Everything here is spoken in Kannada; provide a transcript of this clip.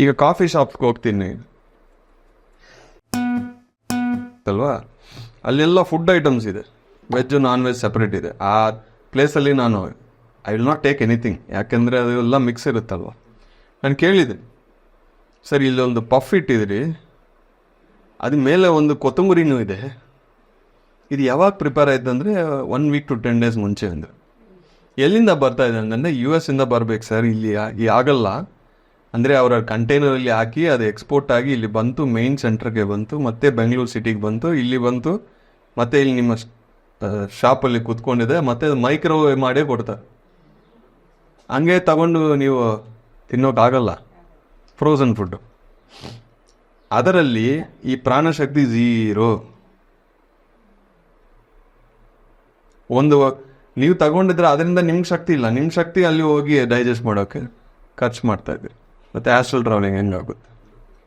ಈಗ ಕಾಫಿ ಶಾಪ್ಗೆ ಹೋಗ್ತೀನಿ ಅಲ್ವಾ, ಅಲ್ಲೆಲ್ಲ ಫುಡ್ ಐಟಮ್ಸ್ ಇದೆ, ವೆಜ್ ನಾನ್ ವೆಜ್ ಸಪ್ರೇಟ್ ಇದೆ. ಆ ಪ್ಲೇಸಲ್ಲಿ ನಾನು I will not take anything, ಯಾಕೆಂದರೆ ಅದೆಲ್ಲ ಮಿಕ್ಸ್ ಇರುತ್ತಲ್ವ. ನಾನು ಕೇಳಿದೆ, ಸರ್ ಇಲ್ಲೊಂದು ಪಫ್ ಇಟ್ಟಿದ್ರಿ, ಅದ್ರ ಮೇಲೆ ಒಂದು ಕೊತ್ತಂಬರಿನೂ ಇದೆ, ಇದು ಯಾವಾಗ ಪ್ರಿಪೇರ್ ಆಯ್ತು ಅಂದರೆ 1 week to 10 days ಮುಂಚೆ ಅಂದರೆ. ಎಲ್ಲಿಂದ ಬರ್ತಾ ಇದೆ ಅಂದರೆ US ಇಂದ ಬರ್ಬೇಕು ಸರ್, ಇಲ್ಲಿ ಆಗಲ್ಲ ಅಂದರೆ ಅವರ ಕಂಟೈನರಲ್ಲಿ ಹಾಕಿ ಅದು ಎಕ್ಸ್ಪೋರ್ಟ್ ಆಗಿ ಇಲ್ಲಿ ಬಂತು, ಮೇನ್ ಸೆಂಟ್ರಿಗೆ ಬಂತು, ಮತ್ತೆ ಬೆಂಗಳೂರು ಸಿಟಿಗೆ ಬಂತು, ಇಲ್ಲಿ ಬಂತು, ಮತ್ತೆ ಇಲ್ಲಿ ನಿಮ್ಮ ಶಾಪಲ್ಲಿ ಕೂತ್ಕೊಂಡಿದೆ, ಮತ್ತೆ ಅದು ಮೈಕ್ರೋವೇವ್ ಮಾಡೇ ಕೊಡ್ತಾರೆ. ಹಂಗೆ ತಗೊಂಡು ನೀವು ತಿನ್ನೋಕ್ಕಾಗಲ್ಲ ಫ್ರೋಝನ್ ಫುಡ್ಡು. ಅದರಲ್ಲಿ ಈ ಪ್ರಾಣಶಕ್ತಿ ಝೀರೋ. ಒಂದು ನೀವು ತಗೊಂಡಿದ್ರೆ ಅದರಿಂದ ನಿಮ್ಗೆ ಶಕ್ತಿ ಇಲ್ಲ, ನಿಮ್ಮ ಶಕ್ತಿ ಅಲ್ಲಿ ಹೋಗಿ ಡೈಜೆಸ್ಟ್ ಮಾಡೋಕ್ಕೆ ಖರ್ಚು ಮಾಡ್ತಾ ಇದ್ದೀರಿ. ಮತ್ತು ಆಸ್ಟ್ರಲ್ ಟ್ರಾವೆಲಿಂಗ್ ಹೆಂಗಾಗುತ್ತೆ?